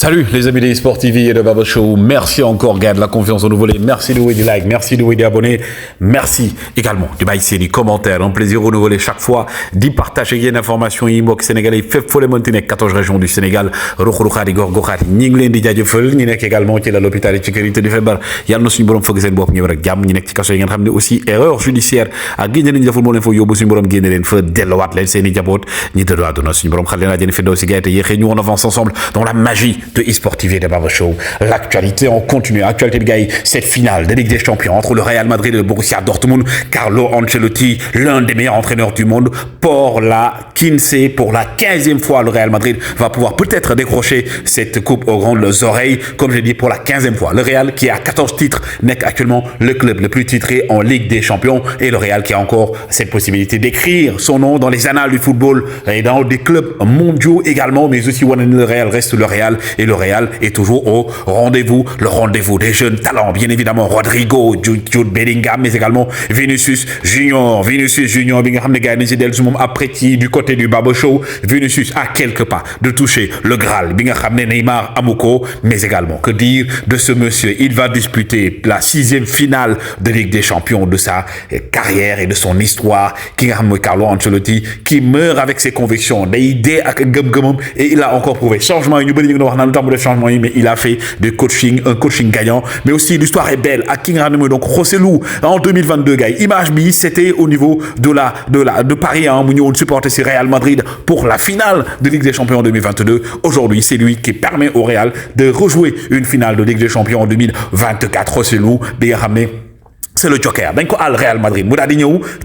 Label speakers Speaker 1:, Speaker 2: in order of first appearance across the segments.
Speaker 1: Salut les amis des Sport TV et de Baba Show. Merci encore gars de la confiance renouvelée. Merci de vous des likes, merci de vous des abonnés. Merci également de baisser des commentaires. Un plaisir renouvelé chaque fois d'y partager une information inbox sénégalais. Fait folle Montenegro 14 régions du Sénégal. Rokhoukhadi Gorgokhadi. Ñi ngi leen di jaajëfal ñi nekk également ci l'hôpital et ci kër yi te di feebar. Yàlla na suñu borom fëgg seen bopp ñëw rek jàmm ñi nekk ci kaso yi ngeen xam ne aussi erreur judiciaire ak génne nañu deful moo leen fa yóbbu suñu borom génne leen fa delluwaat leen seen i jaboot ñi dëddu àdduna suñu borom xale leen àjjana fi daw si gars te yéexee ñu on avance ensemble dans la magie de eSport TV de Baba Show. L'actualité en continu. Actualité de gars, cette finale de Ligue des Champions entre le Real Madrid et le Borussia Dortmund. Carlo Ancelotti, l'un des meilleurs entraîneurs du monde, pour la 15e fois, le Real Madrid va pouvoir peut-être décrocher cette coupe aux grandes oreilles. Comme je dis, pour la 15e fois. Le Real qui a 14 titres n'est actuellement le club le plus titré en Ligue des Champions. Et le Real qui a encore cette possibilité d'écrire son nom dans les annales du football et dans des clubs mondiaux également. Mais aussi, le Real reste le Real et le Real est toujours au rendez-vous, le rendez-vous des jeunes talents, bien évidemment Rodrigo, Jude Bellingham, mais également Vinicius Junior, bi nga xam ne gars yi nañ si dellu si moom après ci du côté du Baba Show. Vinicius a quelques pas de toucher le Graal bi nga xam ne Neymar amu ko, mais également que dire de ce monsieur, il va disputer la 6e finale de Ligue des Champions de sa carrière et de son histoire, ki nga xam mooy Carlo Ancelotti qui meurt avec ses convictions, day dee ak gëm-gëmam et il a encore prouvé changement yi ñu bëri ñu ngi wax naan lu tax mu def changement yi, mais il a fait du coaching, un coaching gagnant, mais aussi l'histoire est belle à King Ranemo, donc Rossellou en 2022 gars. Image bi c'était au niveau de Paris, hein, on supportait ce Real Madrid pour la finale de Ligue des Champions en 2022. Aujourd'hui, c'est lui qui permet au Real de rejouer une finale de Ligue des Champions en 2024. Rossellou, bi nga xam ne c'est le Joker. Donc, al Real Madrid, Moudadi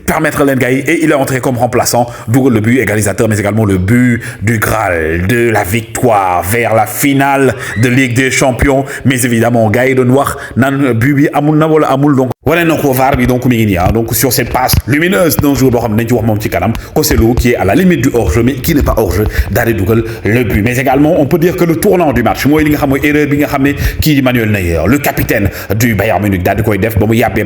Speaker 1: permettre l'Engaï et il est entré comme remplaçant, d'où le but égalisateur, mais également le but du Graal, de la victoire vers la finale de Ligue des Champions. Mais évidemment, Gaï de Noir, nan bubi amul na wala amul donc. Voilà donc VAR bi donc mi ngi nii donc sur cette passe lumineuse d'un jour boo xam ne nañ ci wax moom ci kanam Rossellou qui est à la limite du hors-jeu mais qui n'est pas hors-jeu daal di dugal le but. Mais également on peut dire que le tournant du match mooy li nga xam mooy erreur bi nga xam ne kii di Manuel Neuer, le capitaine du Bayern Munich daal di koy def ba mu yàbbee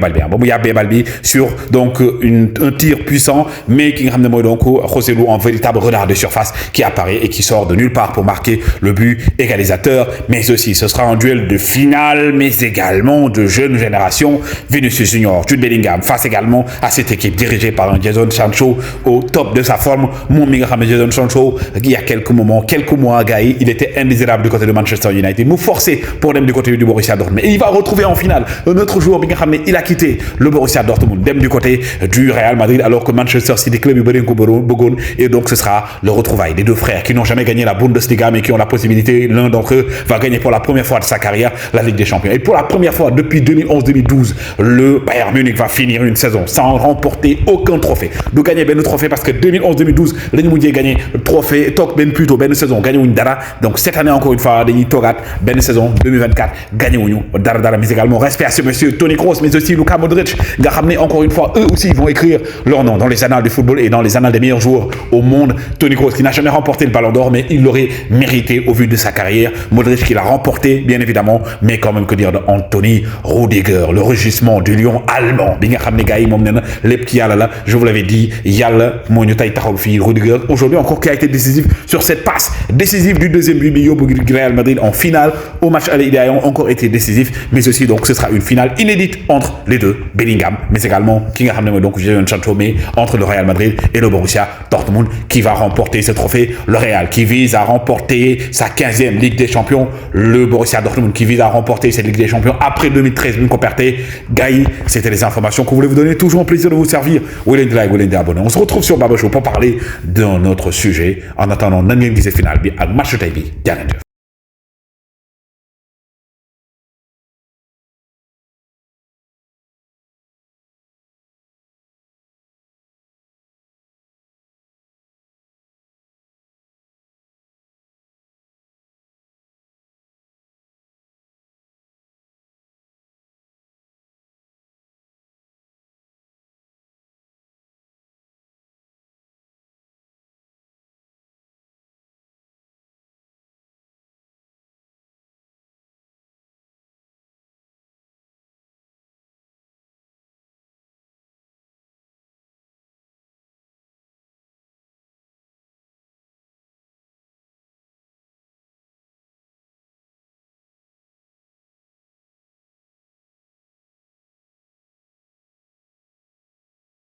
Speaker 1: bal bi sur donc un tir puissant, mais qui nga xam ne mooy donc Rossellou en véritable renard de surface qui apparaît et qui sort de nulle part pour marquer le but égalisateur. Mais aussi ce sera un duel de finale mais également de jeune génération. Vinicius Junior, Jude Bellingham face également à cette équipe dirigée par un Jadon Sancho au top de sa forme. Mon mi nga xam ne Jadon Sancho il y a quelques mois gars yi il était indésirable du côté de Manchester United, mu forcé pour dem du côté du Borussia Dortmund, mais il va retrouver en finale un autre joueur bi nga xam ne il a quitté le Borussia Dortmund dem du côté du Real Madrid alors que Manchester City club yu bëri ko bëggoon, et donc ce sera le retrouvaille des deux frères qui n'ont jamais gagné la Bundesliga mais qui ont la possibilité, l'un d'entre eux va gagner pour la première fois de sa carrière la Ligue des Champions. Et pour la première fois depuis 2011-2012 le Bayern Munich va finir une saison sans remporter aucun trophée. Du gagner ben trophée parce que 2011-2012 lañu mujjee gagné trophée toog ben plutôt ben saison gagné wuñ dara. Donc cette année encore une fois dañuy toogaat ben saison 2024 gagné wuñu dara. Mais également respect à ce monsieur Toni Kroos mais aussi Luka Modric nga xam ne encore une fois eux aussi ils vont écrire leur nom dans les annales du football et dans les annales des meilleurs joueurs au monde. Toni Kroos qui n'a jamais remporté le Ballon d'Or mais il l'aurait mérité au vu de sa carrière. Modric qui l'a remporté bien évidemment, mais quand même que dire de Anthony Rudiger, le rugissement du lion allemand bi nga xam ne gars yi moom nee na lépp ci yàlla la. Je vous l'avais dit, yàlla moo ñu tay taxaw fii Rudiger aujourd'hui encore qui a été décisif sur cette passe décisive du deuxième but bi yóbbu Real Madrid en finale. Au match aller il a encore été décisif, mais aussi donc ce sera une finale inédite entre les deux, Bellingham mais également ki nga xam ne mooy donc Jadon Sancho, mais entre le Real Madrid et le Borussia Dortmund qui va remporter ce trophée. Le Real qui vise à remporter sa 15e Ligue des Champions, le Borussia Dortmund qui vise à remporter cette Ligue des Champions après 2013 une comperté gars yi. C'était les informations qu'on voulait vous donner, toujours un plaisir de vous servir. Willen like, Willen abonné. On se retrouve sur Baba Show pour parler d'un autre sujet. En attendant nan ngeen gisee finale bi ak match tey bi.